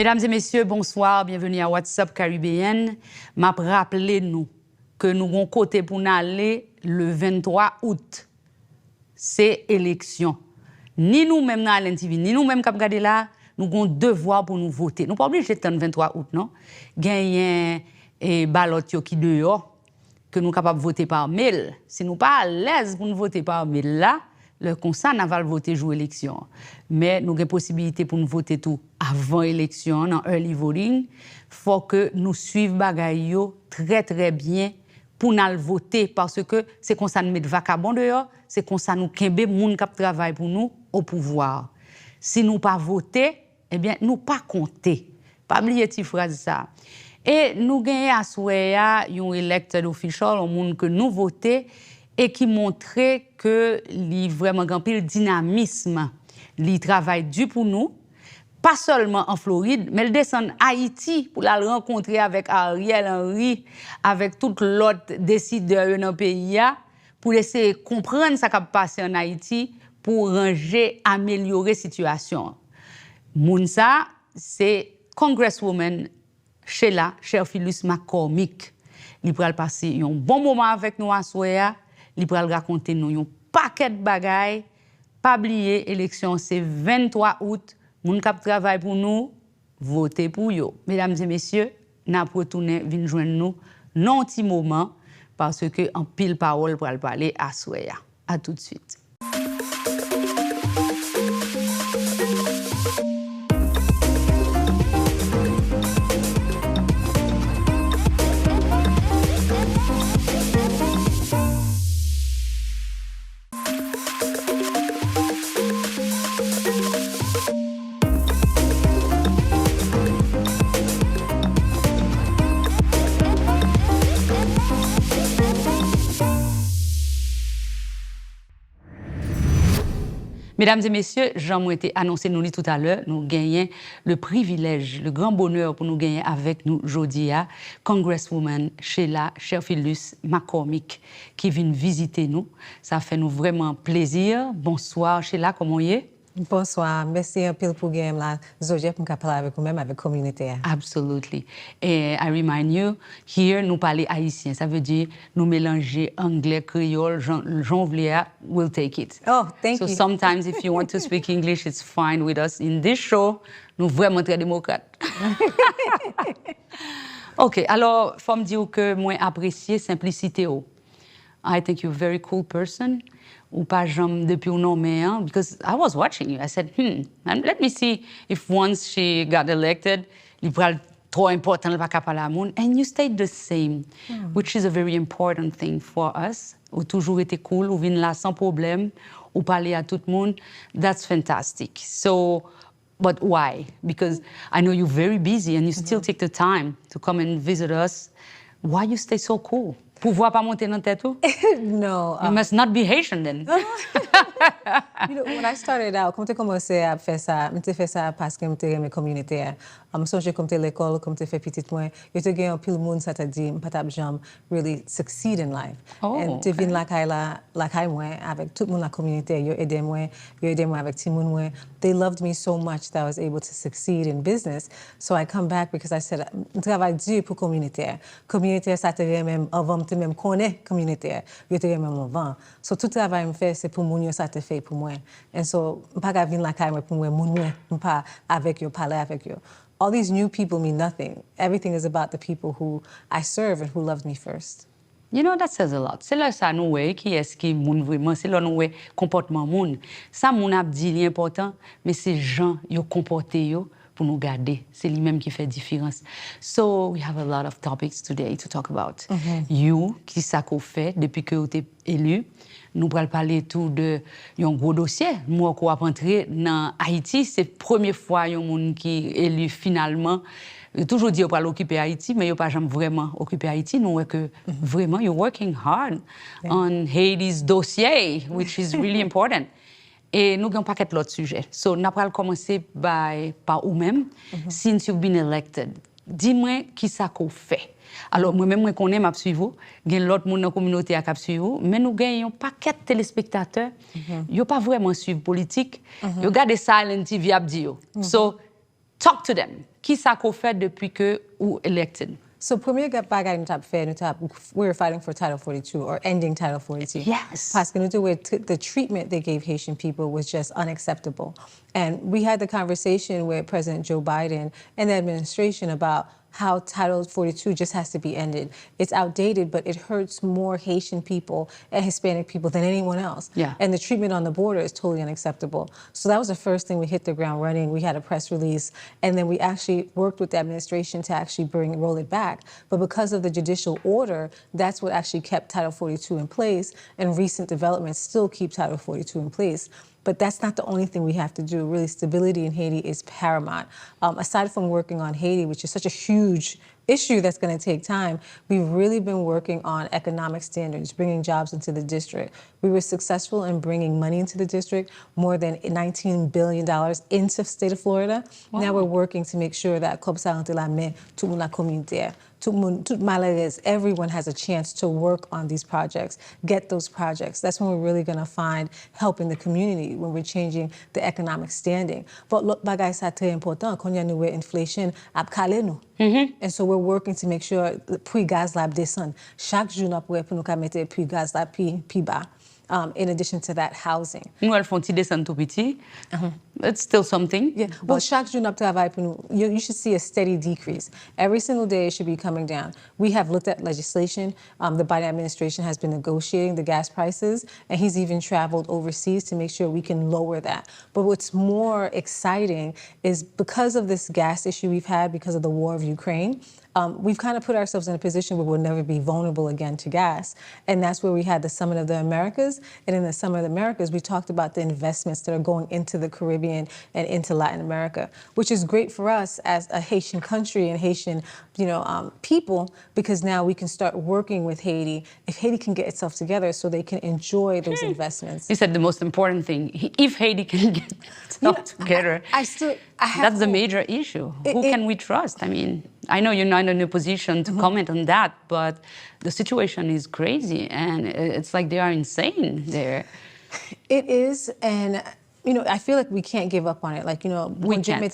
Mesdames et messieurs, bonsoir, bienvenue à WhatsApp Caribéenne. M'a rappelé nous que nous avons côté pour nous aller le 23 août. C'est élection. Ni nous-mêmes dans l'NTV, ni nous-mêmes qui regardons là, nous avons devoir pour nous voter. Nous ne sommes pas obligés de le 23 août, non? Il y a un ballot qui dehors que nous sommes capables de voter par mail. Si nous ne sommes pas à l'aise pour nous voter par mail là, le conseil n'a pas voter jour élection. Mais nous avons possibilité pour nous voter tout avant l'élection, dans early voting. Il faut que nous suivions bagaille très très bien pour nous voter parce que c'est comme ça nous met vacabond dehors, c'est comme ça nous kembe moun qui travaille pour nous au pouvoir. Si nous pas voter, eh bien nous pas compter. Pas oublier cette phrase ça. Et nous gagnons à souhait un elected official, un monde que nous voter et qui montrait que li vraiment grand pile dynamisme, li travaille dur pour nous, pas seulement en Floride, mais il descend à Haïti pour la rencontrer avec Ariel Henry, avec tout l'autre décideur dans le pays, pour essayer de comprendre ce qui a passé en Haïti, pour ranger, améliorer la situation. Mounsa, c'est Congresswoman Sheila, McCormick. Il va passer un bon moment avec nous à Soya. Il va raconter nous un paquet de bagailles. Pas oublier, élection c'est 23 août. Moun kap travail pour nous, votez pour yo. Mesdames et messieurs, n'a retourner vinn joindre nous non petit moment parce que en pile parole pour parler à Soya. À tout de suite. Mesdames et messieurs, Jean été annoncé nous tout à l'heure, nous gagnons le privilège, le grand bonheur pour nous gagner avec nous aujourd'hui, Congresswoman Sheila McCormick qui vient visiter nous. Ça fait nous vraiment plaisir. Bonsoir Sheila, comment vous êtes? Bonsoir, merci un peu pour gagner la joie pour parler avec vous-même, avec la communauté. Absolutely. Et I remind you, here nous parlons haïtien, ça veut dire nous mélanger anglais, créole, Jean-Vléa will take it. Oh, thank you. So sometimes if you want to speak English, it's fine with us. In this show, nous vraiment très démocrates. OK, alors, faut me dire que moi apprécier simplicité. I think you're a very cool person. Ou pas jamais depuis un nom, because I was watching you. I said, and let me see if once she got elected, il pourra trop important le parler à moun. And you stayed the same, which is a very important thing for us. Ou toujours été cool, ou vin là sans problème, ou parler à tout le monde. That's fantastic. So, but why? Because I know you're very busy and you still take the time to come and visit us. Why you stay so cool? Pouvoir pas monter dans tête? No. You must not be Haitian then. You know, when I started out, quand j'ai commencé à faire ça, j'ai fait ça parce que j'étais dans ma communauté. J'ai comme l'école, comme j'ai fait petit moi, j'ai gagné un peu le monde, ça t'a dit, pas t'as jamais really succeed in life. Et tu viens là moi avec tout le monde la communauté, ils aidé moi avec tout le monde. They loved me so much that I was able to succeed in business. So I come back because I said, je travaille dur pour communauté. Communauté, ça te même avant, tu même connais communauté, je te même avant. So tout travail me fait, c'est pour mon ça te fait pour moi. And so pas qu'à venir là pour moi, mon pas avec yo, parler avec yo. All these new people mean nothing. Everything is about the people who I serve and who loved me first. You know, that says a lot. C'est là ça nous qui est-ce qui moun vraiment, c'est là nous comportement moun. Ça moun a dit l'important, mais c'est gens yo comporté yo pour nous garder. C'est lui-même qui fait différence. So we have a lot of topics today to talk about. You, qui ça qu'on fait depuis que vous êtes élu. Nous allons parler tout de un gros dossier. Moi, qui suis entré dans Haïti, c'est la première fois qu'il y a un monde qui est élu finalement. Toujours dit qu'on va occuper Haïti, mais il n'y a pas jamais vraiment occupé Haïti. Nous voyons que vraiment, you're working hard on Haiti's dossier, which is really important. Et nous avons un paquet d'autres sujets. So, nous allons commencer par vous-même. Since you've been elected, dis-moi qui ça qu'on fait. Alors, moi-même, je connais ma suivre. Il y a l'autre monde dans la communauté qui suivre. Mais nous avons un paquet de téléspectateurs. Ils n'ont pas vraiment suivi politique. Ils regardent ça à l'NTV. So, talk to them. qui ça qu'on fait depuis que ou elected? So, premier bagay nous tap fait, we were fighting for Title 42 or ending Title 42. Yes. Parce que the treatment they gave Haitian people was just unacceptable. And we had the conversation with President Joe Biden and the administration about how Title 42 just has to be ended. It's outdated, but it hurts more Haitian people and Hispanic people than anyone else. Yeah. And the treatment on the border is totally unacceptable. So that was the first thing. We hit the ground running. We had a press release, and then we actually worked with the administration to actually roll it back. But because of the judicial order, that's what actually kept Title 42 in place, and recent developments still keep Title 42 in place. But that's not the only thing we have to do. Really, stability in Haiti is paramount. Aside from working on Haiti, which is such a huge issue that's going to take time, we've really been working on economic standards, bringing jobs into the district. We were successful in bringing money into the district, more than $19 billion into the state of Florida. Wow. Now we're working to make sure that everyone has a chance to work on these projects, get those projects. That's when we're really going to find help in the community, when we're changing the economic standing. But look, bagay sa très important, quand y a nouwe inflation, ap kale nou. And so we're working to make sure the prix gaz la descend. Chaque jour, nous pour nous mettre prix gaz la plus bas. In addition to that, housing. Nous, elles font descendre tout petit. It's still something. Yeah. Well, chaque jour nous travaille pour nous. You should see a steady decrease. Every single day it should be coming down. We have looked at legislation. The Biden administration has been negotiating the gas prices, and he's even traveled overseas to make sure we can lower that. But what's more exciting is because of this gas issue we've had because of the war of Ukraine, we've kind of put ourselves in a position where we'll never be vulnerable again to gas. And that's where we had the Summit of the Americas. And in the Summit of the Americas, we talked about the investments that are going into the Caribbean and into Latin America, which is great for us as a Haitian country and Haitian, people, because now we can start working with Haiti if Haiti can get itself together so they can enjoy those investments. You said the most important thing. If Haiti can get itself together, that's the major issue. Who can we trust? I mean, I know you're not in a position to comment on that, but the situation is crazy, and it's like they are insane there. It is, and I feel like we can't give up on it. Like, we can't.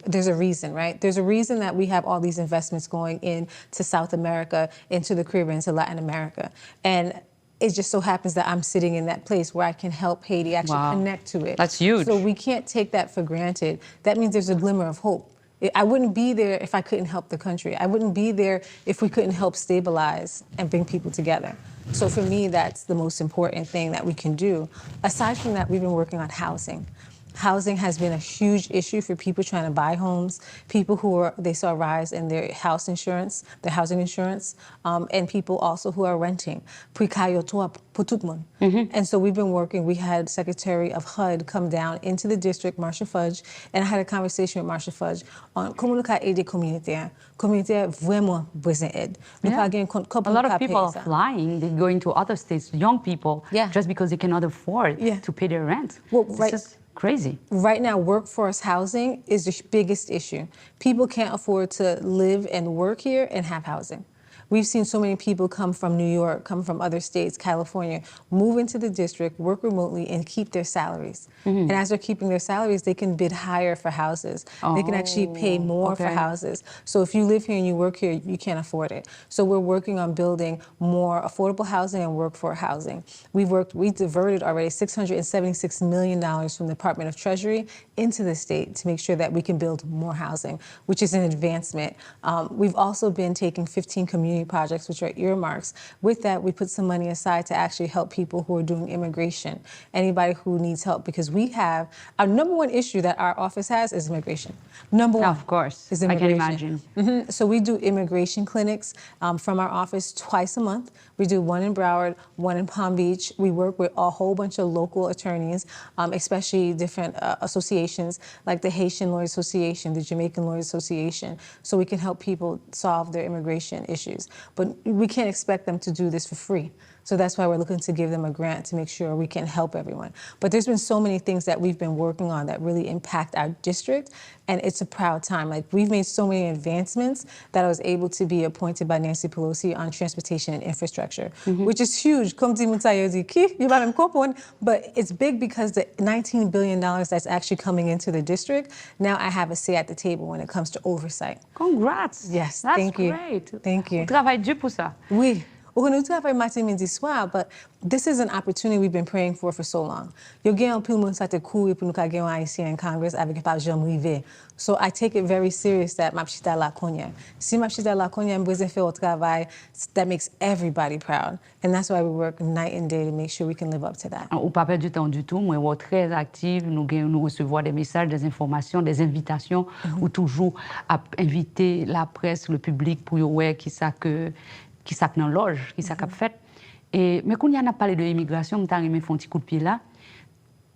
There's a reason, right? There's a reason that we have all these investments going into South America, into the Caribbean, into Latin America. And it just so happens that I'm sitting in that place where I can help Haiti actually connect to it. That's huge. So we can't take that for granted. That means there's a glimmer of hope. I wouldn't be there if I couldn't help the country. I wouldn't be there if we couldn't help stabilize and bring people together. So for me, that's the most important thing that we can do. Aside from that, we've been working on housing. Housing has been a huge issue for people trying to buy homes, people they saw a rise in their housing insurance, and people also who are renting. And so we've been working. We had Secretary of HUD come down into the district, Marsha Fudge, and I had a conversation with Marsha Fudge on comment nous aider communautaire. Communautaire vraiment besoin aide. A lot of people are flying. They're going to other states, young people, just because they cannot afford to pay their rent. Well, this is crazy. Right now, workforce housing is the biggest issue. People can't afford to live and work here and have housing. We've seen so many people come from New York, come from other states, California, move into the district, work remotely, and keep their salaries. And as they're keeping their salaries, they can bid higher for houses. They can actually pay more for houses. So if you live here and you work here, you can't afford it. So we're working on building more affordable housing and workforce housing. We diverted already $676 million from the Department of Treasury into the state to make sure that we can build more housing, which is an advancement. We've also been taking 15 community projects, which are earmarks. With that, we put some money aside to actually help people who are doing immigration, anybody who needs help, because we have, our number one issue that our office has is immigration. Number one. Of course, is immigration. I can imagine. So we do immigration clinics from our office twice a month. We do one in Broward, one in Palm Beach. We work with a whole bunch of local attorneys, especially different associations like the Haitian Lawyers Association, the Jamaican Lawyers Association, so we can help people solve their immigration issues. But we can't expect them to do this for free. So that's why we're looking to give them a grant to make sure we can help everyone. But there's been so many things that we've been working on that really impact our district, and it's a proud time. Like, we've made so many advancements that I was able to be appointed by Nancy Pelosi on transportation and infrastructure, which is huge. But it's big because the $19 billion that's actually coming into the district, now I have a say at the table when it comes to oversight. Congrats. Yes, That's thank you. Great. Thank you. On travaille dur pour ça. Oui. Nous travaillons matin, midi, soir, but this is an opportunity we've been praying for so long. Yo gen an pile moun sa te kouye pou nou ka gen an Haitien in Congress avec pa jam rive. So I take it very serious that map chita la konya. Si map chita la konya mbezen fe au travail, that makes everybody proud. And that's why we work night and day to make sure we can live up to that. Ou pas perdre du temps du tout, moi, vous très active, nous recevons des messages, des informations, des invitations, ou toujours à inviter la presse, le public pour voir qui ça dans loge, qui ça qu'a fait. Mais quand on a parlé de l'immigration, on t'a remis un petit coup de pied là.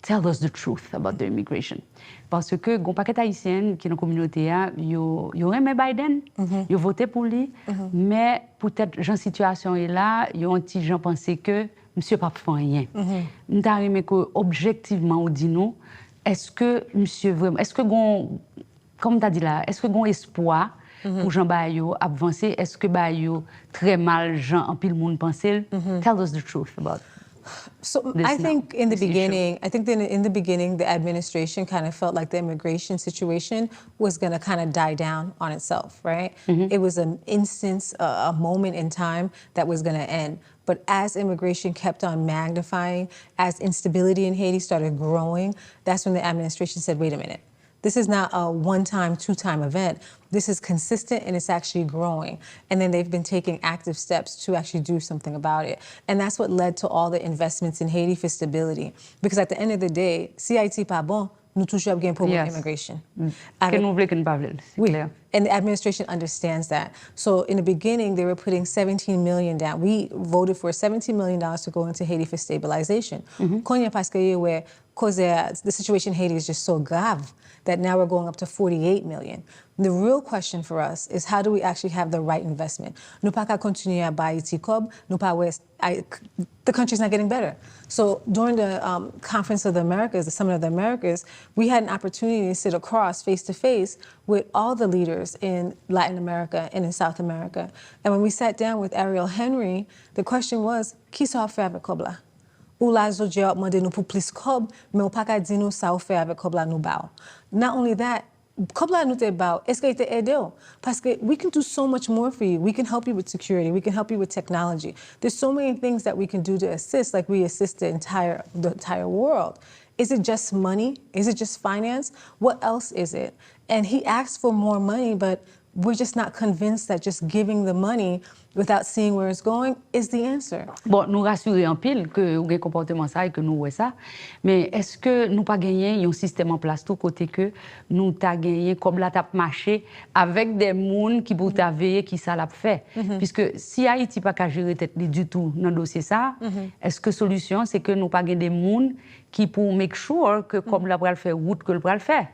Tell us the truth about the immigration. Parce que gon paquet haïtien qui dans la communauté yo aimé Biden, yo voté pour lui, mais peut-être dans situation est là, yo un petit gens penser que monsieur pas fait rien. On t'a remis que objectivement on dit nous, est-ce que monsieur vraiment, est-ce que gon, comme t'as dit là, est-ce que gon espoir pour Jean Bayo avancer, est-ce que Bayo très mal Jean en pile monde penser? Tell us the truth about. So I think in the beginning, the administration kind of felt like the immigration situation was going to kind of die down on itself, right? It was an instance, a moment in time that was going to end. But as immigration kept on magnifying, as instability in Haiti started growing, that's when the administration said, wait a minute. This is not a one-time, two-time event. This is consistent and it's actually growing. And then they've been taking active steps to actually do something about it. And that's what led to all the investments in Haiti for stability. Because at the end of the day, si Haiti pas bon, nous toujours avons un problème d'immigration. And the administration understands that. So in the beginning, they were putting $17 million down. We voted for $17 million to go into Haiti for stabilization. Because the situation in Haiti is just so grave that now we're going up to 48 million. The real question for us is how do we actually have the right investment? Nous pas qu'à continuer à bailler TICOB, the country's not getting better. So during the Conference of the Americas, the Summit of the Americas, we had an opportunity to sit across face to face with all the leaders in Latin America and in South America. And when we sat down with Ariel Henry, the question was, qui sa fait avec COB là? Ou la zodje a demandé nous pour plus COB, mais on pas qu'à dire nous ça fait avec COB là nous bao. Not only that, COB là nous te bao, est-ce qu'il te aide? Parce que we can do so much more for you. We can help you with security. We can help you with technology. There's so many things that we can do to assist, like we assist the entire world. Is it just money? Is it just finance? What else is it? And he asked for more money, but we're just not convinced that just giving the money without seeing where it's going is the answer. Bon, nous rassurer en pile que vous avez comportement ça et que nous voyons ça, mais est-ce que nous pas gagné un système en place tout côté que nous t'a gagné comme la tape marché avec des monde qui pour t'a veiller qui ça l'a fait, puisque si Haïti pas qu'à gérer tête du tout dans dossier ça, est-ce que solution c'est que nous pas gagner des monde qui pour make sure que comme la pral faire route que le pral faire.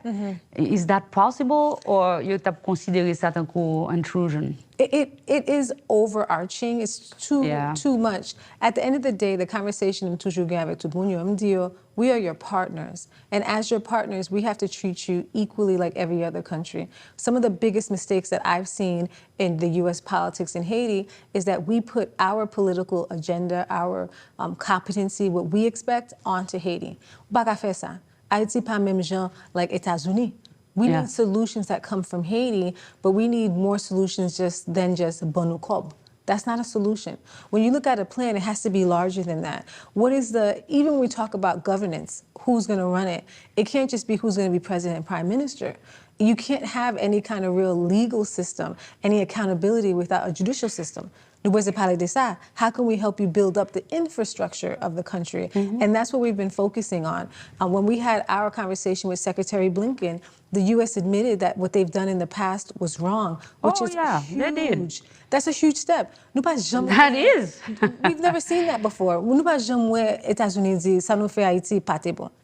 Is that possible or you t'a considéré ça tant que intrusion? It is overarching. It's too much. At the end of the day, the conversation I'm toujours having avec tout le monde, we are your partners. And as your partners, we have to treat you equally like every other country. Some of the biggest mistakes that I've seen in the U.S. politics in Haiti is that we put our political agenda, our competency, what we expect, onto Haiti. Baka fait ça. Haiti pas même gens like États-Unis. We need solutions that come from Haiti, but we need more solutions than just Bonu Kob. That's not a solution. When you look at a plan, it has to be larger than that. Even when we talk about governance, who's going to run it, it can't just be who's going to be president and prime minister. You can't have any kind of real legal system, any accountability without a judicial system. How can we help you build up the infrastructure of the country? And that's what we've been focusing on. When we had our conversation with Secretary Blinken, the U.S. admitted that what they've done in the past was wrong, which is huge. They did. That's a huge step. That is. We've never seen that before.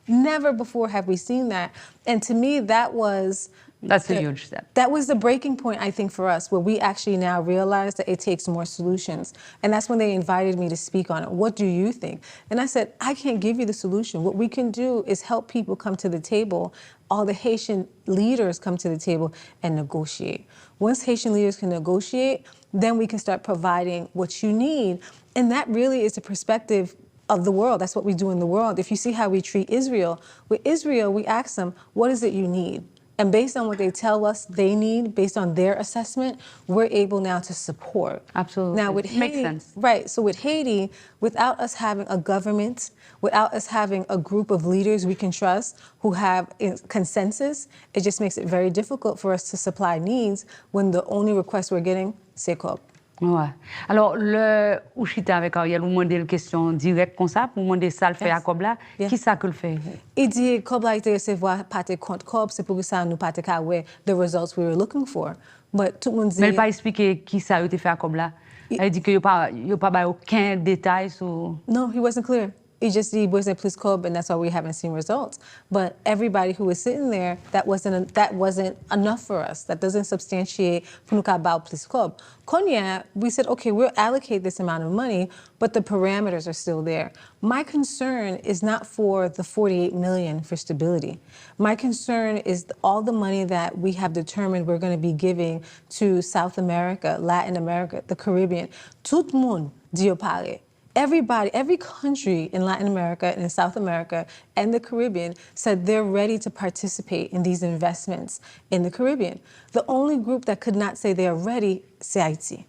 Never before have we seen that. And to me, that was That's a huge step. That was the breaking point, I think, for us, where we actually now realize that it takes more solutions. And that's when they invited me to speak on it. What do you think? And I said, I can't give you the solution. What we can do is help people come to the table, all the Haitian leaders come to the table and negotiate. Once Haitian leaders can negotiate, then we can start providing what you need. And that really is the perspective of the world. That's what we do in the world. If you see how we treat Israel, with Israel, we ask them, what is it you need? And based on what they tell us they need, based on their assessment, we're able now to support. Absolutely. Now with Haiti, makes sense. Right. So with Haiti, without us having a government, without us having a group of leaders we can trust who have consensus, it just makes it very difficult for us to supply needs when the only request we're getting, c'est COP. Ouais. Alors, le ou chita avec Ariel, vous demandez une question directe comme ça, pour demander ça le fait à Cob là, qui ça que le fait? Il dit Cob là était recevoir pas de compte Cob, c'est pour ça nous pas de the results we were looking for. But tout le monde dit. Mais il pas expliqué qui ça a été fait à Cob là. Il dit que il pas aucun détail sur. No, he wasn't clear. He just did wasn't plus Cob, and that's why we haven't seen results. But everybody who was sitting there, that wasn't enough for us. That doesn't substantiate about plus Cob. Konya, we said, okay, we'll allocate this amount of money, but the parameters are still there. My concern is not for the 48 million for stability. My concern is all the money that we have determined we're going to be giving to South America, Latin America, the Caribbean. Tout le monde dit parler. Everybody, every country in Latin America and in South America and the Caribbean said they're ready to participate in these investments in the Caribbean. The only group that could not say they are ready, c'est Haïti.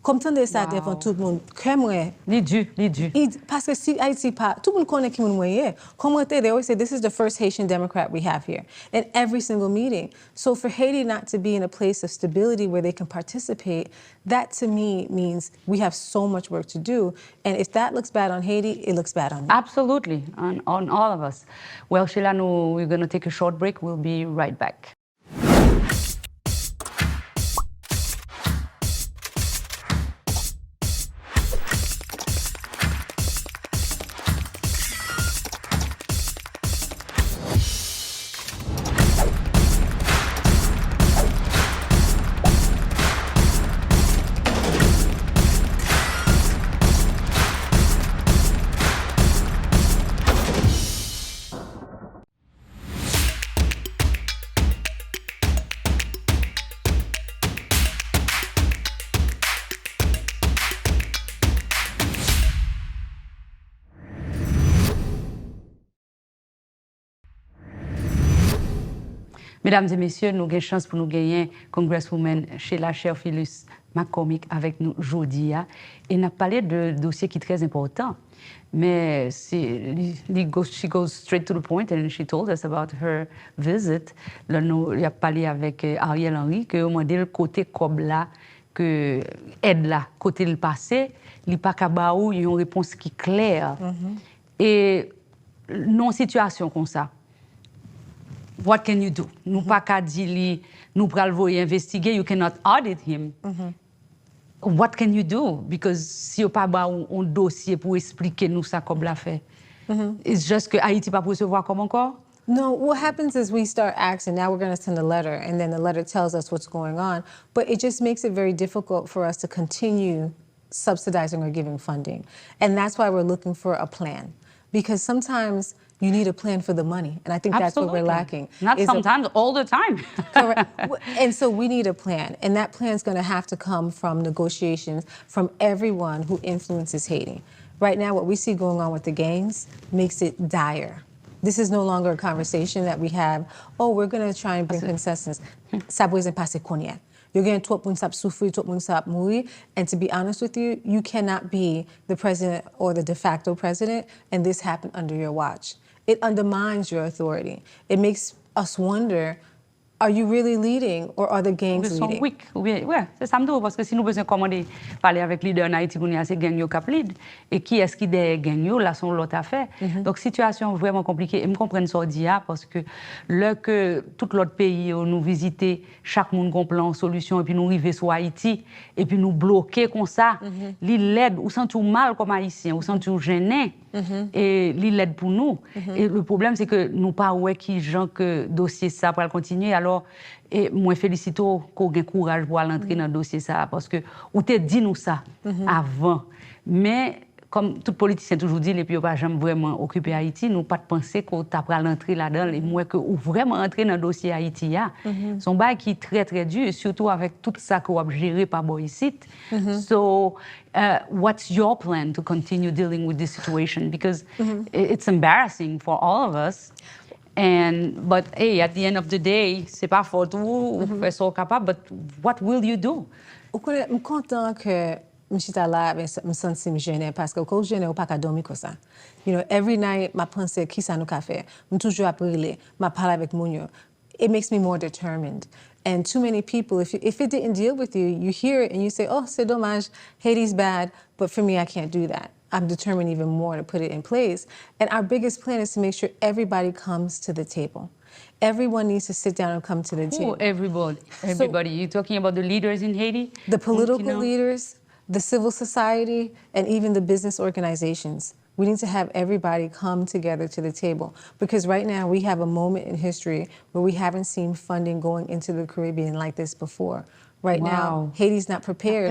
Comme tande ça devant tout le monde, crème. Parce que si Haïti pas, tout le monde connaît qui moun moyen. Comme they always say, this is the first Haitian Democrat we have here in every single meeting. So for Haiti not to be in a place of stability where they can participate, that to me means we have so much work to do. And if that looks bad on Haiti, it looks bad on me. Absolutely, on all of us. Well, Sheila, we're going to take a short break. We'll be right back. Mesdames et messieurs, nous avons chance pour nous gagner Congresswoman Sheila McCormick avec nous aujourd'hui. Et nous avons parlé de dossier qui est très important. Mais she goes straight to the point and she told us about her visit. Là, nous avons parlé avec Ariel Henry que au moins le côté comme là, que aide là, côté le passé, il n'y a pas qu'à baou, il y a une réponse qui est claire. Et non situation comme ça. What can you do? Nous pas qu'à dire nous pral investiguer. You cannot audit him. What can you do? Because si you pas un dossier pour expliquer nous ça comme l'a fait. It's just que Haïti pas recevoir comme encore. No, what happens is we start asking, now we're going to send a letter, and then the letter tells us what's going on. But it just makes it very difficult for us to continue subsidizing or giving funding. And that's why we're looking for a plan. Because sometimes you need a plan for the money. And I think that's what we're lacking. Not sometimes, all the time. Correct. And so we need a plan. And that plan is going to have to come from negotiations from everyone who influences Haiti. Right now, what we see going on with the gangs makes it dire. This is no longer a conversation that we have, oh, we're going to try and bring consensus. Ça ne passe pas. You're going to souffrir, and to be honest with you, you cannot be the president or the de facto president, and this happened under your watch. It undermines your authority. It makes us wonder, are you really leading or are the gangs leading? Weak. Oui, c'est ça me dit, parce que si nous besoin commander parler avec leader en Haïti, c'est gang yo cap lead. Et qui est-ce qui des gang yo, là, sont l'autre affaire. Donc, situation vraiment compliquée. Et me comprendre ça dit, parce que là que tout l'autre pays nous visiter, chaque monde a plan, solution, et puis nous arriver sur Haïti, et puis nous bloquer comme ça, l'aide, ou sent tout mal comme haïtien, ou sent tout gêné. et li l'aide pour nous. Et le problème, c'est que nous pas ouais qui gens que dossier ça pour continuer. Alors, et moi félicite qu'on ait courage pour entrer dans le dossier ça parce que ou te dit nous ça avant. Mais comme tout politicien toujours dit, les pays pas jamais vraiment occupé Haïti, nous pas de penser qu'on t'a pas l'entrée là-dedans, et moi que ou vraiment entrer dans le dossier Haïti son bail qui est très très dur, surtout avec tout ça qu'on a géré par ici. So, what's your plan to continue dealing with this situation? Because it's embarrassing for all of us. But hey, at the end of the day, c'est pas for tout, ou fait ça capable, but what will you do? Je suis content que je suis là, je me sens gênée parce que quand je suis gênée, je ne peux pas dormir comme ça. You know, every night, je pense qui ça nous a fait. Je suis toujours appelé, je parle avec mon yo. It makes me more determined. And too many people, if it didn't deal with you, you hear it and you say, oh, c'est dommage, Haiti's bad, but for me, I can't do that. I'm determined even more to put it in place. And our biggest plan is to make sure everybody comes to the table. Everyone needs to sit down and come to the table. Everybody. So, you're talking about the leaders in Haiti? The political leaders, the civil society, and even the business organizations. We need to have everybody come together to the table because right now we have a moment in history where we haven't seen funding going into the Caribbean like this before. Right now, Haiti's not prepared.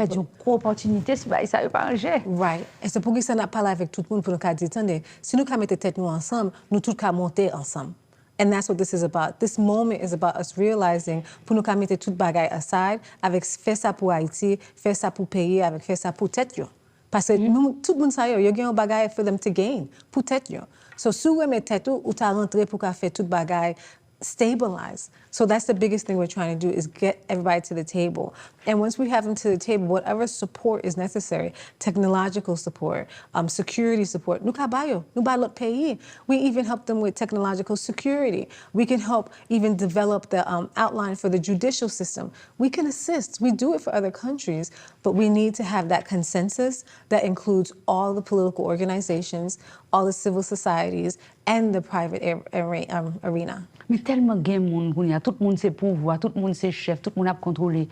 Right. Et c'est pour ça qu'on a parlé avec tout le monde pour nous dire, attendez, si nous mettons tête nous ensemble, nous tous monter ensemble. And that's what this is about. This moment is about us realizing pour nous mettre tout bagay aside, avec faire ça pour Haïti, faire ça pour pays, avec faire ça pour tête yo. Parce que tout le monde sait, il y a un bagay for them to gain, pour tête yo. So si vous mettez tête ou t'as rentré pour faire tout bagay, stabilize. So that's the biggest thing we're trying to do is get everybody to the table. And once we have them to the table, whatever support is necessary, technological support, security support, nous kabayo, nous ba l'autre pays. We even help them with technological security. We can help even develop the outline for the judicial system. We can assist. We do it for other countries, but we need to have that consensus that includes all the political organizations, all the civil societies, and the private arena. Mais tellement de monde, tout le monde c'est pouvoir, tout le monde c'est chef, tout le monde a contrôlé.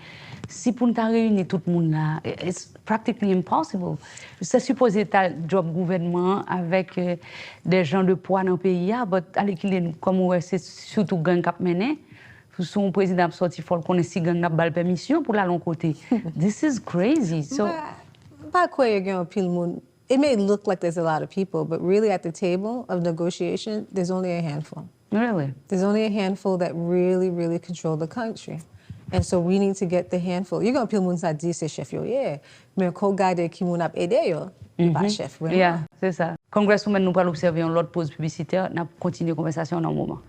Si pour nous réunir tout le monde là, it's practically impossible. C'est supposé être un job gouvernement avec des gens de poids dans le pays, mais comme c'est surtout gang qui mené. Son président a sorti fort qu'on est si gang n'a pas permission pour la long côté. This is crazy. So it may look like there's a lot of people, but really at the table of negotiation, there's only a handful. Really? There's only a handful that really, really control the country. And so we need to get the handful. You're going to pile moun dit c'est chef yo, yeah. Mais ko gade ki moun ap aide yo, pas chef. Vraiment. Yeah, c'est ça. Congresswoman, nous allons observer une autre pause publicitaire. Nous continuer la conversation dans un moment.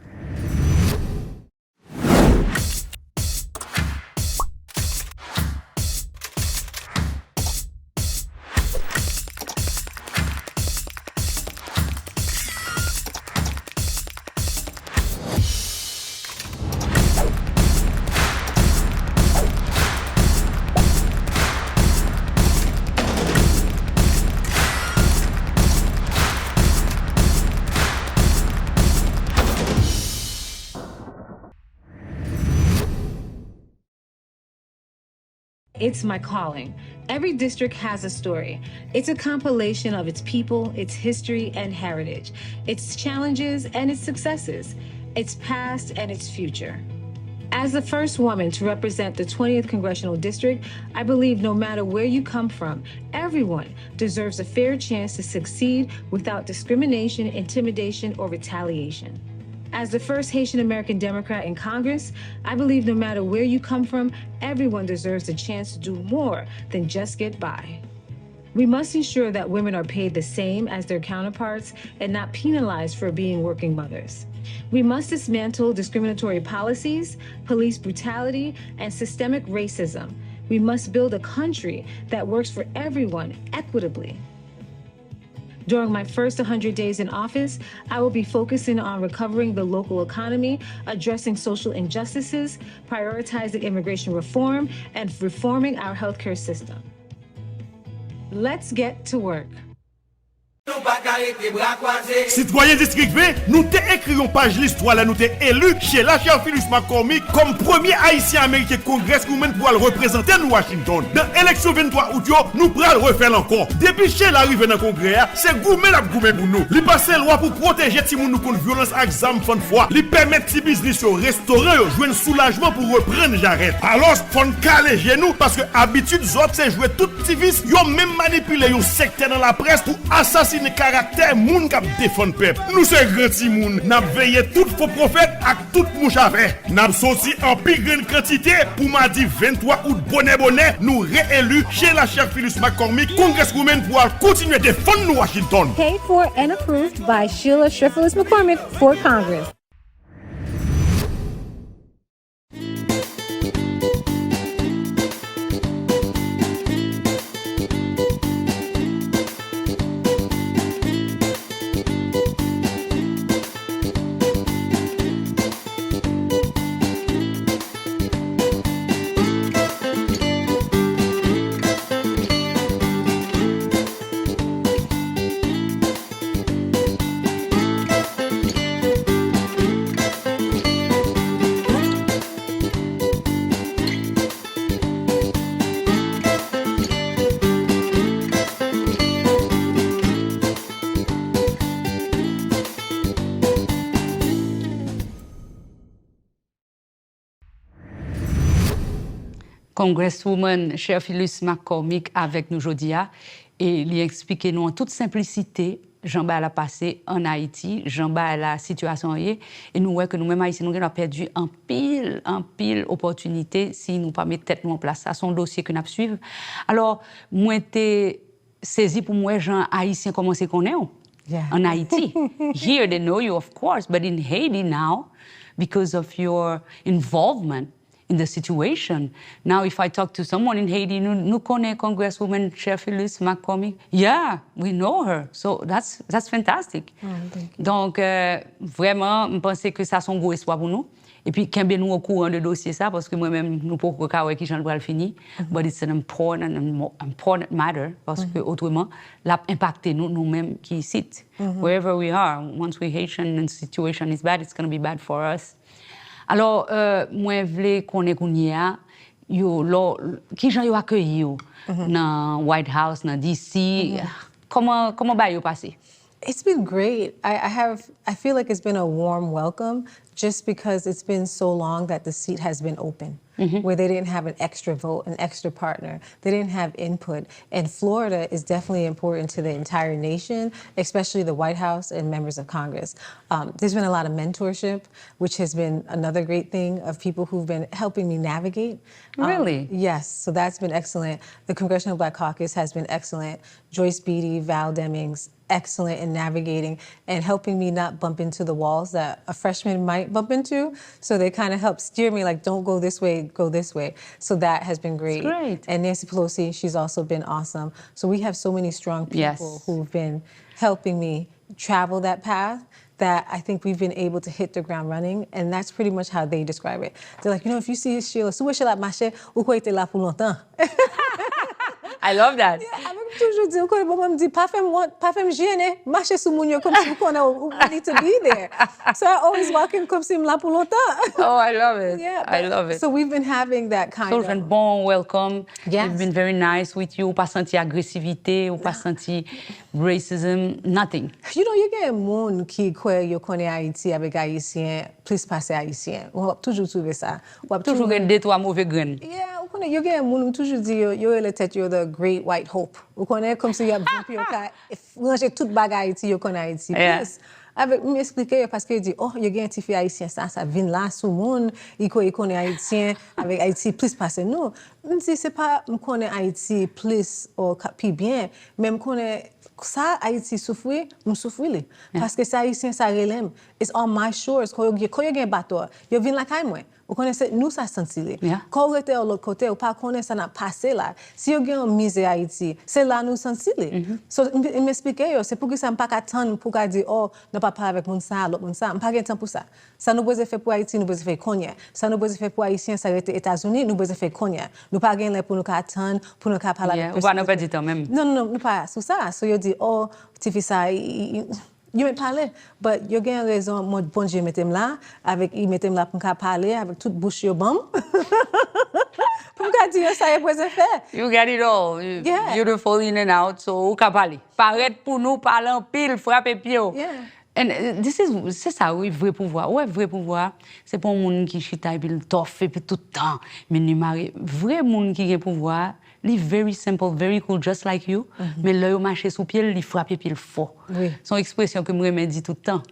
It's my calling. Every district has a story. It's a compilation of its people, its history and heritage, its challenges and its successes, its past and its future. As the first woman to represent the 20th Congressional District, I believe no matter where you come from, everyone deserves a fair chance to succeed without discrimination, intimidation, or retaliation. As the first Haitian American Democrat in Congress, I believe no matter where you come from, everyone deserves a chance to do more than just get by. We must ensure that women are paid the same as their counterparts and not penalized for being working mothers. We must dismantle discriminatory policies, police brutality, and systemic racism. We must build a country that works for everyone equitably. During my first 100 days in office, I will be focusing on recovering the local economy, addressing social injustices, prioritizing immigration reform, and reforming our healthcare system. Let's get to work. Citoyen district V, nous t'écrivons page l'histoire là, nous t'es élu Sheila McCormick comme premier haïtien américain Congresswoman pour le représenter nous Washington. Dans l'élection 23 août, nous prenons le refaire encore. Depuis Sheila arrive dans le Congrès, c'est gourmet la gourmet pour nous. Il passe loi pour protéger les gens contre violence exam fond foi. Il permet les business au restaurant jouer un soulagement pour reprendre j'arrête. Alors, faut caler genoux parce que habitude autres c'est jouer tout petit vice, yo même manipuler un secteur dans la presse pour assassiner caractère moun k'ap défendre peuple. Nous c'est grand ti moun, n'a veillé tout faux prophète ak tout mouche avec. N'a sorti en plus grande quantité pour mardi 23 août bonnet nous réélu chez la chef McCormick Congresswoman pour continuer de défendre nous Washington. Paid for and approved by Sheila McCormick for Congress. Congresswoman Sheila McCormick avec nous aujourd'hui et lui expliquer nous en toute simplicité Jean-Ba a passé en Haïti, Jean-Ba a la situation et nous voyons que nous-mêmes Haïtiens nous avons perdu en pile opportunité si nous pas mettre tête nous en place. Ça son dossier que nous suivre. Alors moi été saisi pour moi gens haïtiens comment c'est qu'on est en Haïti. Here they know you of course, but in Haiti now because of your involvement in the situation. Now, if I talk to someone in Haiti, nous connaissons Congresswoman Sheila McCormick. Yeah, we know her. So that's fantastic. Donc, vraiment, je pense que ça c'est un gros espoir pour nous. Et puis, quand nous au courant de dossier ça, parce que moi-même, nous pouvons pas qui j'en dois le finir. But it's an important matter parce que autrement, l'a impacté nous-mêmes qui ici. Wherever we are, once we're Haitian and the situation is bad, it's going to be bad for us. Alors, moi, je voulais qu'on ait qui j'en ai accueilli dans White House, dans DC. Comment vous passé? It's been great. I feel like it's been a warm welcome just because it's been so long that the seat has been open, where they didn't have an extra vote, an extra partner. They didn't have input. And Florida is definitely important to the entire nation, especially the White House and members of Congress. There's been a lot of mentorship, which has been another great thing of people who've been helping me navigate. Really? Yes, so that's been excellent. The Congressional Black Caucus has been excellent. Joyce Beatty, Val Demings, excellent in navigating and helping me not bump into the walls that a freshman might bump into. So they kind of help steer me like, don't go this way, go this way. So that has been great. That's great. And Nancy Pelosi, she's also been awesome. So we have so many strong people who've been helping me travel that path that I think we've been able to hit the ground running. And that's pretty much how they describe it. They're like, if you see Sheila, sou Sheila marcher, ou quoi était là pour longtemps. I love that. Yeah, avec toujours dire que maman me dit pas faire gêner, marcher sous mon comme si on need to be there. So I always walk in comme si me là pour longtemps. Oh, I love it. Yeah, I love it. So we've been having that kind of. So bon welcome. Yes. You've been very nice with you. Ou pas senti agressivité, ou pas senti racism, nothing. You know, you get moun qui croit yo connaît Haïti avec haïtien, plus passer haïtien. On va toujours trouver ça. Toujours gen deux trois mauvais graines. Yeah, on connaît yo gen moun toujours dit yo le tête yo the great white hope. On connaît comme si y a vampire ka ranger toute bagarre Haïti yo connaît Haïti. Plus avec m'expliquer parce que dit yo gen ti fi haïtien ça vient là sous monde, il connaît haïtien avec Haïti plus passer nous. Me dit c'est pas me connaît Haïti plus ou puis bien, même connaît ça Haïti souffrir, me souffrir parce que ça haïtien ça relève. It's on my shores. Quand yo gen bateau, yo vinn la kay moi. Vous connaissez, nous, ça sentit. Yeah. Quand vous êtes de l'autre côté, vous ne connaissez ça n'a passé là. Si vous avez une misère à Haïti, c'est là nous sentit. So, il m'explique, c'est pour que ça ne pas attendre pour dire, oh, ne pas parler avec mon ça, l'autre mon ça. Je n'ai pas de temps pour ça. Ça nous besoin faire pour Haïti, nous besoin faire Konya. Ça nous besoin faire pour Haïtiens, ça été États-Unis, nous besoin faire Konya. Nous pas gagner pour nous attendre, pour nous parler avec personne. On va pas du temps même. Non, nous pas sur ça. So, vous dit, oh, tu fais ça. You may parler, but you avez raison, moi, bon Dieu, mettez là, avec, il mettez là pour parler, avec toute bouche yo bam. Pour dire ça, il peut se faire. You get it all. Yeah. Beautiful in and out, so ou ka parler. Paraître pour nous, parler en pile, frapper pied. Yeah. And c'est ça, oui, vrai pouvoir. Ouais, vrai pouvoir, c'est pas un monde qui chita et puis le toffe et puis tout le temps. Mais nous marions. Vrai monde qui a pouvoir, il est very simple, very cool, just like you. Mais là, il marche sous pied, il frappe pied fort. Oui. Son expression que moi me dit tout le temps.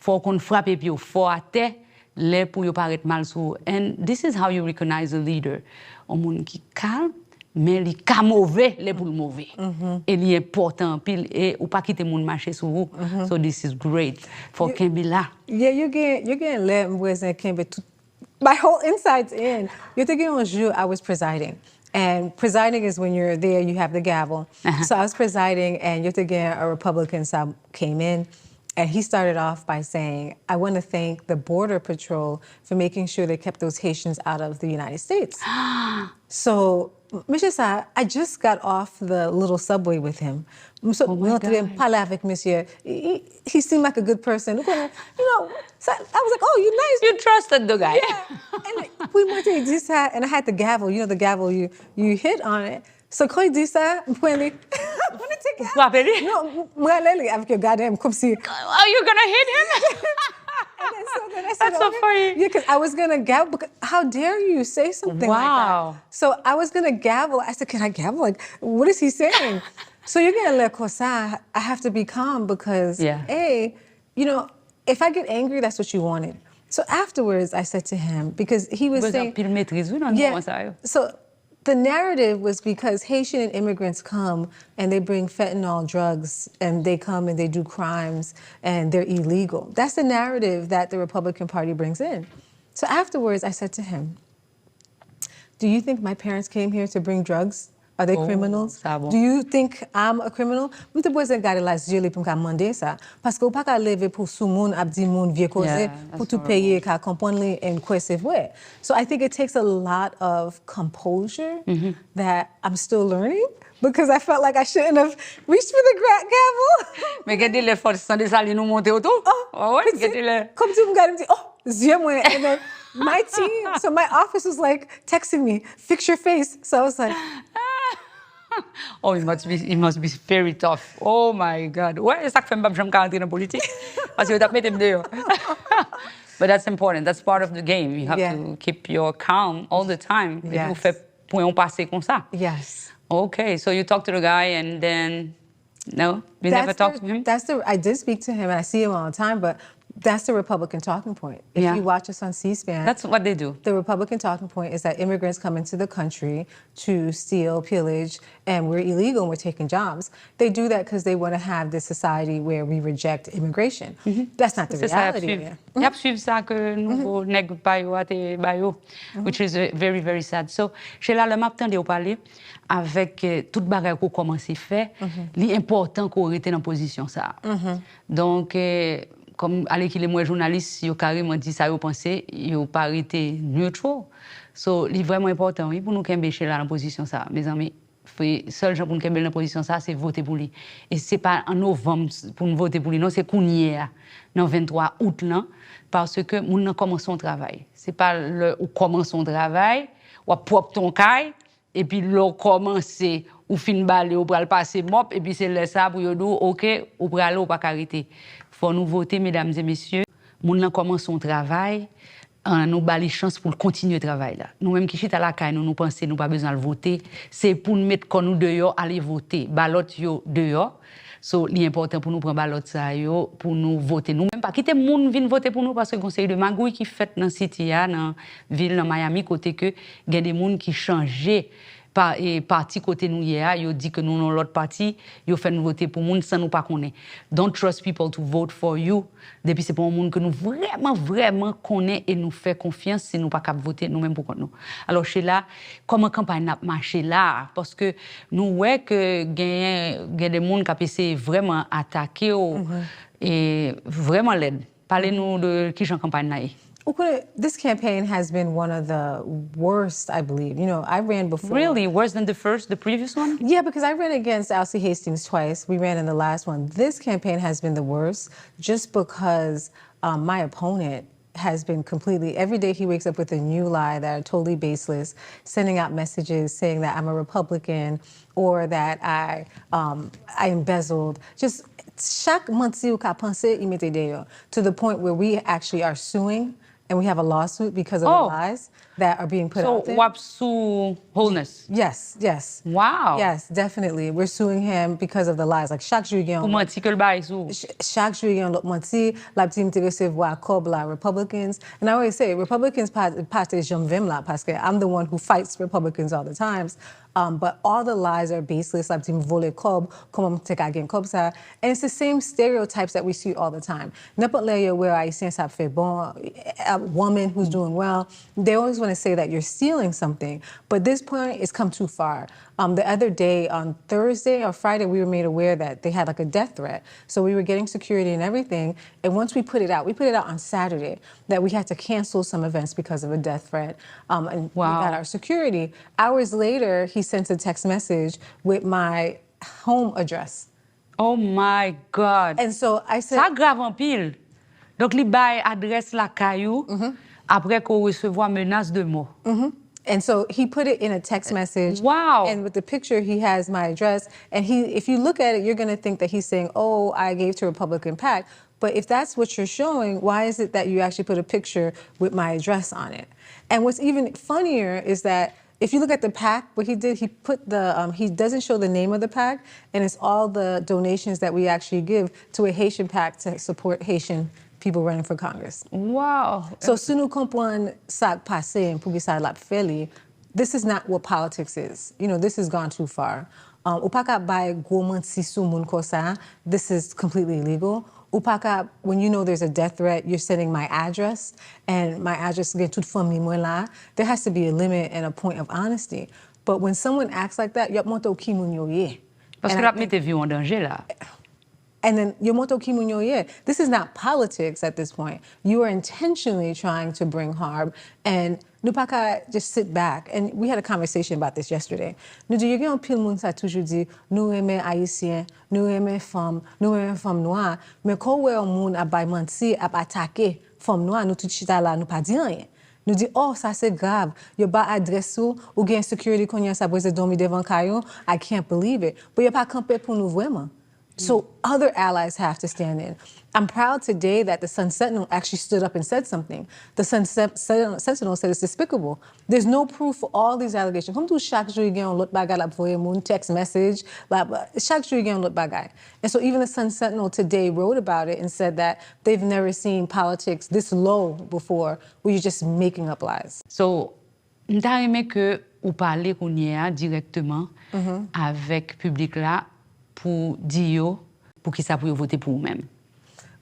Faut qu'on frappe pied fort à terre, là pour y paraître mal sous. And this is how you recognize a leader. Un monde qui calme, mais il est mauvais, les pour le mauvais. Et il est important, et ou pas quitter mon marché sur vous. So this is great for Kembila. Yeah, you're getting let me Kembe my whole insides in. You're thinking on jour I was presiding. And presiding is when you're there, you have the gavel. So I was presiding, and you're thinking a Republican came in. And he started off by saying, I want to thank the Border Patrol for making sure they kept those Haitians out of the United States. So, Monsieur Sa, I just got off the little subway with him. So, avec Monsieur. He seemed like a good person. You know, so I was like, oh, you're nice. You trusted the guy. Yeah. And we went to this side, and I had the gavel. You know, the gavel, you hit on it. So quand il dit ça, je vais Non, avec le goddamn, comme si... Are you gonna hit him? then I said, That's so funny. Yeah, because I was going to gavel. Because how dare you say something like that? So I was going to gavel. I said, can I gavel? Like, what is he saying? So you're going to let Kosa, I have to be calm because, hey, you know, if I get angry, that's what you wanted. So afterwards, I said to him, because he was saying... So the narrative was because Haitian immigrants come and they bring fentanyl drugs and they come and they do crimes and they're illegal. That's the narrative that the Republican Party brings in. So afterwards, I said to him, do you think my parents came here to bring drugs? Are they criminals? Do you think I'm a criminal? Je ne peux pas la gérer pour demander ça parce que pas qu'à lever pour sous moun abdi moun vieux cause pour tout payer qu'à comprendre en quoi c'est vrai. So I think it takes a lot of composure that I'm still learning because I felt like I shouldn't have reached for the gavel. Mais regardez les forces sans des salles nous monter autour. Oh ouais, regardez-les. Comme tu me regardes, oh, yeux moi and then my team, so my office was like texting me, fix your face. So I was like oh, it must be very tough. Oh my God. Ouais, c'est ça que fait m'pas jamais rentrer dans politique parce que t'as mis dehors. But that's important. That's part of the game. You have to keep your calm all the time. Et vous faites pour on passer comme ça. Yes. Okay, so you talk to the guy and then no, you never talk to him? I did speak to him and I see him all the time, but that's the Republican talking point. If you watch us on C-SPAN, that's what they do. The Republican talking point is that immigrants come into the country to steal, pillage, and we're illegal and we're taking jobs. They do that because they want to have this society where we reject immigration. That's not the reality. Il y a suivre ça que nous nèg bayo ate bayo, which is very very sad. So, Sheila, le m'a tendé au parler avec toute bagarre qu'on commence à faire, l'important qu'on rete dans position ça. Donc comme allez qui les moi journalistes yo carrément dit ça yo pensé yo pas arrêté neutral. So c'est vraiment important oui pour nous kembe Sheila dans position ça mes amis. Seul gens pour nous kembe dans position ça c'est voter pour lui. Et c'est pas en novembre pour nous voter pour lui non c'est hier dans 23 août là parce que nous commençons son travail. C'est pas le ou commence son travail ou propre ton caille et puis l'on commencer ou fin balé ou pral passer mop et puis c'est là ça pour yo dire OK ou pral ou pas arrêter. Faut nous voter, mesdames et messieurs. Nous commençons son travail, nous avons chance pour continuer le travail là. Nous-mêmes qui sommes à la caille, nous pensons nous pas besoin de voter. C'est pour nous mettre comme nous dehors, aller voter. Ballot yo dehors. So, l'important pour nous prendre ballot ça yo, pour nous voter. Nous-mêmes pas quitter moun vinn voter pour nous parce que le conseil de magouille qui fait dans city dans ville dans Miami côté que il y a des moun qui changé parti côté nous hier, yo dit que nous non l'autre parti, yo fait nous voter pour moun sans nous pas connaît. Don't trust people to vote for you. Depuis c'est pour un monde que nous vraiment connaît et nous fait confiance si nous pas capable voter nous même pour nous. Alors Sheila, comment campagne a marché là parce que nous ouais que gagne des monde qui essaient vraiment attaquer et vraiment l'aide. Parlez-nous de qui j'en campagne là. This campaign has been one of the worst, I believe. You know, I ran before. Really? Worse than the previous one? Yeah, because I ran against Alcee Hastings twice. We ran in the last one. This campaign has been the worst just because my opponent has been completely, every day he wakes up with a new lie that are totally baseless, sending out messages saying that I'm a Republican or that I embezzled. Just chaque menti ou ka pense, il mette d'ailleurs, to the point where we actually are suing and we have a lawsuit because of the lies that are being put out there. So, Wapsu wholeness? Yes. Wow. Yes, definitely. We're suing him because of the lies. Like, chaque jour, Pour mentir que le bail sou. Chaque jour, il y a un menti, la petite me recevoir cob la Republicans. And I always say, Republicans partent jam vim la, parce que I'm the one who fights Republicans all the times. But all the lies are baseless. La petite me vole cob, comme te again cob ça. And it's the same stereotypes that we see all the time. N'importe là where I sense ça fait bon, a woman who's doing well, they always want to say that you're stealing something. But this point has come too far. The other day, on Thursday or Friday, we were made aware that they had like a death threat. So we were getting security and everything. And once we put it out on Saturday, that we had to cancel some events because of a death threat. And we got our security. Hours later, he sent a text message with my home address. Oh my God. And so I said... Ça grave en pile. Donc, li bay adresse la caillou, après qu'on recevoir menace de mort. And so he put it in a text message. Wow. And with the picture, he has my address. And if you look at it, you're going to think that he's saying, oh, I gave to Republican PAC. But if that's what you're showing, why is it that you actually put a picture with my address on it? And what's even funnier is that if you look at the PAC, what he did, he put he doesn't show the name of the PAC, and it's all the donations that we actually give to a Haitian PAC to support Haitian people running for Congress. Wow. So, si nous comprenons ça passé pour que ça l'a fait, this is not what politics is. You know, this has gone too far. Ou pas ka bay gros menti sou moun ko sa, this is completely illegal. Ou pas ka, when you know there's a death threat, you're sending my address, and my address get toute famille moi là, there has to be a limit and a point of honesty. But when someone acts like that, yop monto ki moun yo ye. Parce que la mette vie en danger là. And then Yomoto Kimunyoye, this is not politics at this point. You are intentionally trying to bring harm, and Nupaka just sit back. And we had a conversation about this yesterday. Nous disons que pile moun sa toujours dit nous aimons haïtiens, nous aimons femmes noires, mais quand on voit moun a bay menti, a attaquer femmes noires, nous tout chita là, nous pas dit rien. Nous dit oh ça c'est grave. Yo ba adresse ou gen security konyan sa boise dormi devant kayo. I can't believe it. But yo pas campé pour nous vraiment. So other allies have to stand in. I'm proud today that the Sun Sentinel actually stood up and said something. The Sun Sentinel said it's despicable. There's no proof for all these allegations. Comme tout chaque jour, il y a un autre bagay la voye moun text message. Chaque jour, il y a un autre bagay. And so even the Sun Sentinel today wrote about it and said that they've never seen politics this low before, where you're just making up lies. So, m'ta aimé que ou parler kounya directement avec public là pour dire pour qui ça pour voter pour vous-même.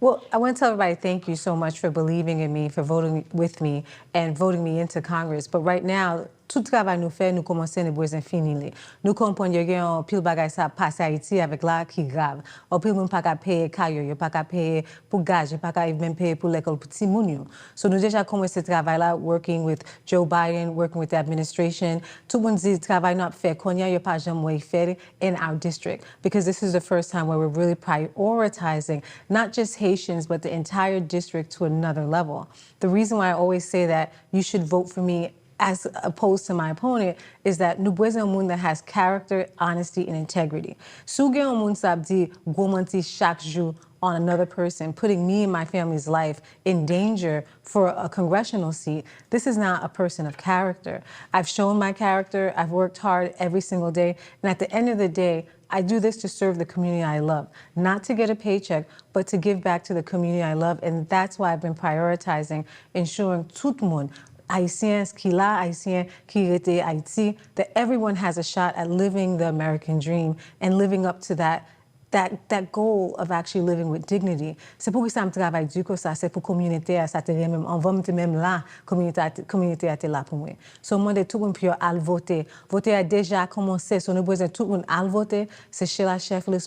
Well, I want to tell everybody thank you so much for believing in me, for voting with me, and voting me into Congress. But right now, tout travail nous fait, nous commençons à besoin fini. Nous comprenons qu'il y a un pile bagay ça passe à Haïti avec là qui grave. Ou pile moun pas ka payer caillou, yo pas ka payer pour gaz, yo pas ka même payer pour l'école petit moun yo. So nous déjà commencé travail là, working with Joe Biden, working with the administration. Tout moun dit travail n'a fait konya yo pas jamais fait in our district, because this is the first time where we're really prioritizing not just Haitians but the entire district to another level. The reason why I always say that you should vote for me as opposed to my opponent is that nous besoin un monde that has character, honesty, and integrity. Sou gen un monde sab di gomanti chaque jour on another person, putting me and my family's life in danger for a congressional seat. This is not a person of character. I've shown my character. I've worked hard every single day. And at the end of the day, I do this to serve the community I love, not to get a paycheck, but to give back to the community I love. And that's why I've been prioritizing ensuring tout le monde, Haïtiens qui là, Haïtiens qui étaient Haïti, that everyone has a shot at living the American dream and living up to that goal of actually living with dignity. C'est pour ça que je travaille du coup ça, c'est pour communauté, ça te même, on va même là, communauté a été là pour moi. So, moi, de tout le monde peut aller voter. Voter a déjà commencé, so nous besoin tout le monde aller voter. C'est Sheila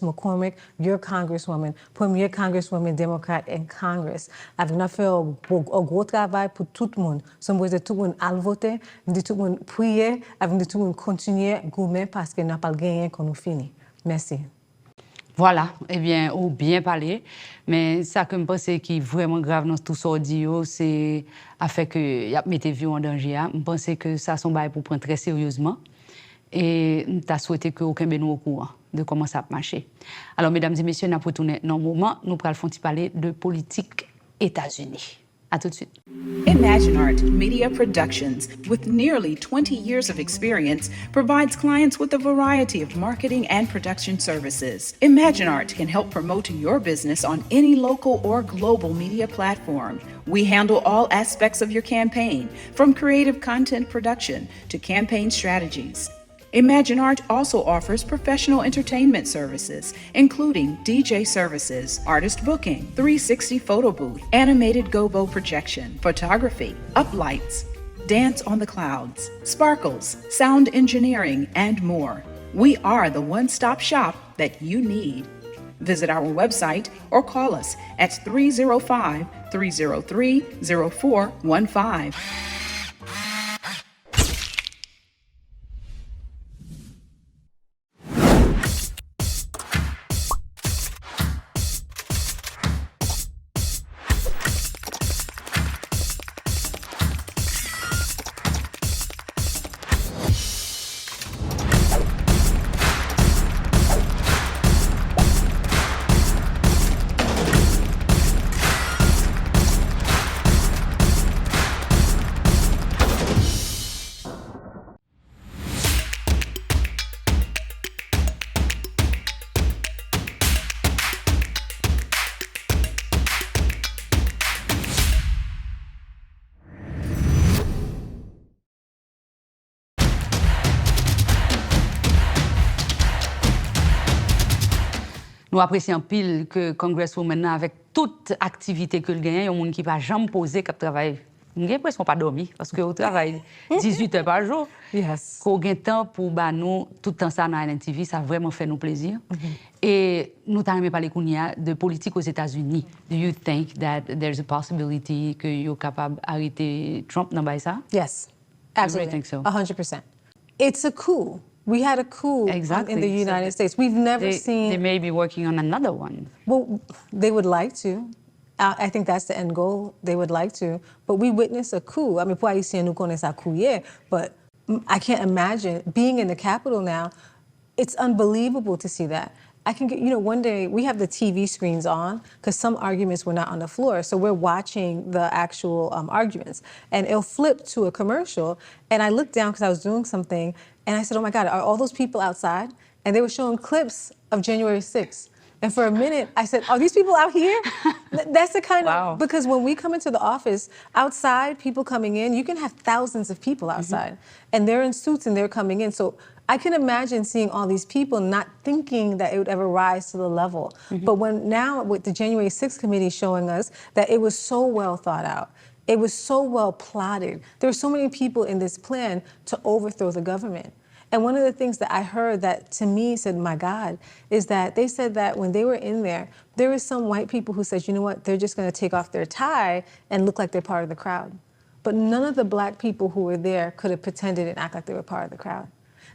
McCormick, your Congresswoman, première Congresswoman démocrate in Congress. Avec nous fait un gros travail pour tout le monde. So, nous besoin tout le monde aller voter, nous dit tout le monde prier, avec tout le monde continuer gourmet parce que nous n'avons pas gagné quand nous finissons. Merci. Voilà, eh bien, ou bien parlé. Mais ça que je pense qui est vraiment grave dans tout ça, c'est le fait que y a mis vie en danger. Je pense que ça sont bail pour prendre très sérieusement. Et je souhaité que aucun nous au courant de comment ça marche. Alors, mesdames et messieurs, nous allons retourner dans le moment. Nous allons parler de politique États-Unis. À tout de suite. Imagine Art Media Productions, with nearly 20 years of experience, provides clients with a variety of marketing and production services. Imagine Art can help promote your business on any local or global media platform. We handle all aspects of your campaign, from creative content production to campaign strategies. Imagine Art also offers professional entertainment services, including DJ services, artist booking, 360 photo booth, animated gobo projection, photography, uplights, dance on the clouds, sparkles, sound engineering, and more. We are the one-stop shop that you need. Visit our website or call us at 305-303-0415. Nous apprécions pile que Congresswoman avec toute activité que le gagne, il y a un monde qui va jamais poser comme travail. Nous avons l'impression pas dormir parce que au travail 18 heures par jour. Yes. Qu'on gagne temps pour nous tout le temps ça dans Island TV, ça a vraiment fait nous plaisir. Et nous t'avons parlé de politique aux États-Unis. Do you think that there's a possibility que you're capable d'arrêter Trump dans ça? Yes, absolutely. think so? 100%. It's a coup. We had a coup in the United States. We've never seen... They may be working on another one. Well, they would like to. I think that's the end goal. They would like to. But we witnessed a coup. I mean, pour Haïtien, nous connaissons un coup hier, but I can't imagine being in the Capitol now. It's unbelievable to see that. I can get, one day we have the TV screens on because some arguments were not on the floor. So we're watching the actual arguments. And it'll flip to a commercial. And I looked down because I was doing something. And I said, oh my God, are all those people outside? And they were showing clips of January 6th. And for a minute, I said, are these people out here? That's the kind of, because when we come into the office, outside, people coming in, you can have thousands of people outside. And they're in suits and they're coming in. So I can imagine seeing all these people not thinking that it would ever rise to the level. But now with the January 6th committee showing us that it was so well thought out, it was so well plotted. There were so many people in this plan to overthrow the government. And one of the things that I heard that to me said, my God, is that they said that when they were in there were some white people who said, you know what, they're just going to take off their tie and look like they're part of the crowd. But none of the black people who were there could have pretended and act like they were part of the crowd.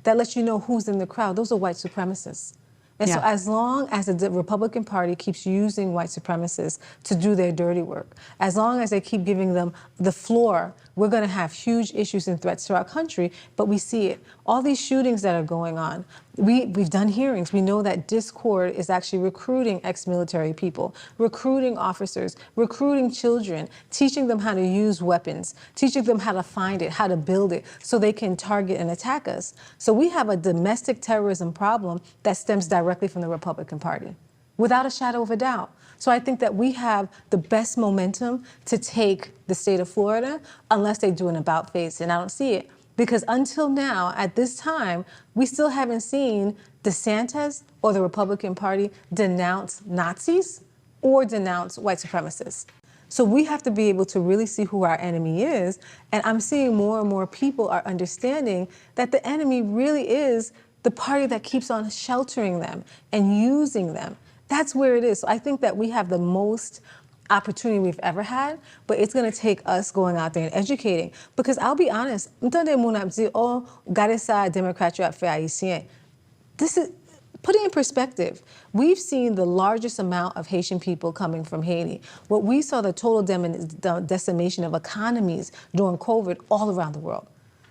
That lets you know who's in the crowd. Those are white supremacists. And so as long as the Republican Party keeps using white supremacists to do their dirty work, as long as they keep giving them the floor, we're going to have huge issues and threats to our country, but we see it. All these shootings that are going on, we've done hearings. We know that Discord is actually recruiting ex-military people, recruiting officers, recruiting children, teaching them how to use weapons, teaching them how to find it, how to build it, so they can target and attack us. So we have a domestic terrorism problem that stems directly from the Republican Party. without a shadow of a doubt. So I think that we have the best momentum to take the state of Florida unless they do an about face, and I don't see it. Because until now, at this time, we still haven't seen DeSantis or the Republican Party denounce Nazis or denounce white supremacists. So we have to be able to really see who our enemy is, and I'm seeing more and more people are understanding that the enemy really is the party that keeps on sheltering them and using them. That's where it is. So I think that we have the most opportunity we've ever had, but it's going to take us going out there and educating. Because I'll be honest, oh, Democrat haïtien. This is, put it in perspective. We've seen the largest amount of Haitian people coming from Haiti. What we saw, the total decimation of economies during COVID all around the world.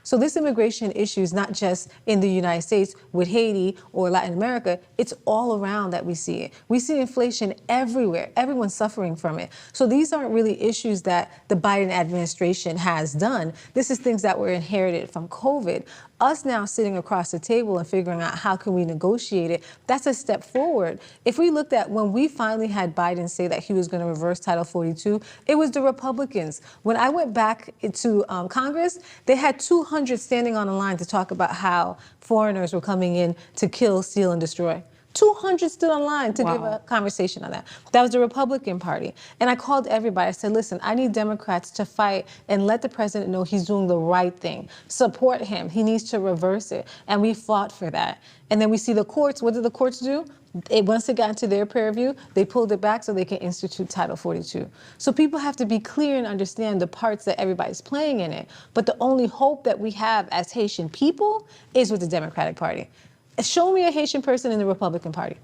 So this immigration issue is not just in the United States with Haiti or Latin America, it's all around that we see it. We see inflation everywhere, everyone's suffering from it. So these aren't really issues that the Biden administration has done. This is things that were inherited from COVID. Us now sitting across the table and figuring out how can we negotiate it, that's a step forward. If we looked at when we finally had Biden say that he was going to reverse Title 42, it was the Republicans. When I went back to Congress, they had 200 standing on the line to talk about how foreigners were coming in to kill, steal, and destroy. 200 stood on line to give a conversation on that. That was the Republican Party. And I called everybody. I said, listen, I need Democrats to fight and let the president know he's doing the right thing. Support him. He needs to reverse it. And we fought for that. And then we see the courts. What did the courts do? Once it got into their peer review, they pulled it back so they can institute Title 42. So people have to be clear and understand the parts that everybody's playing in it. But the only hope that we have as Haitian people is with the Democratic Party. Show me a Haitian person in the Republican Party.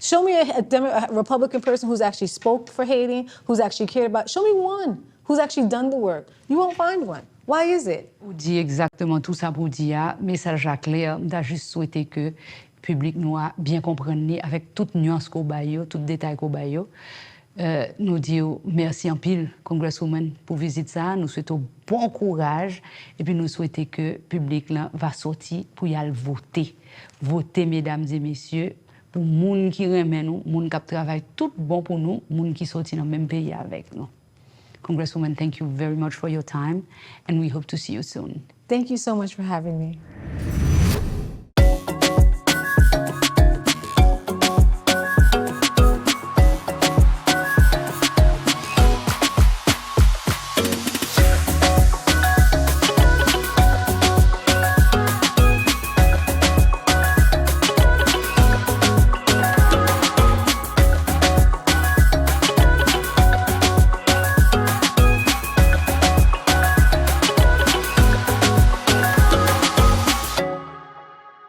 Show me a Republican person who's actually spoke for Haiti, who's actually cared about. Show me one who's actually done the work. You won't find one. Why is it? Vous dit exactement tout ça pour dire, message à clair, d'as juste souhaité que public nous a bien comprendre avec toute nuance qu'on baille, tout détail qu'on baille. Nous disons merci en pile, Congresswoman, pour visiter ça. Nous souhaitons bon courage et puis nous souhaitons que le public là va sortir pour y aller voter. Voter, mesdames et messieurs, pour les gens qui remet nous, les gens qui travaillent tout bon pour nous, les gens qui sortent dans le même pays avec nous. Congresswoman, thank you very much for your time and we hope to see you soon. Thank you so much for having me.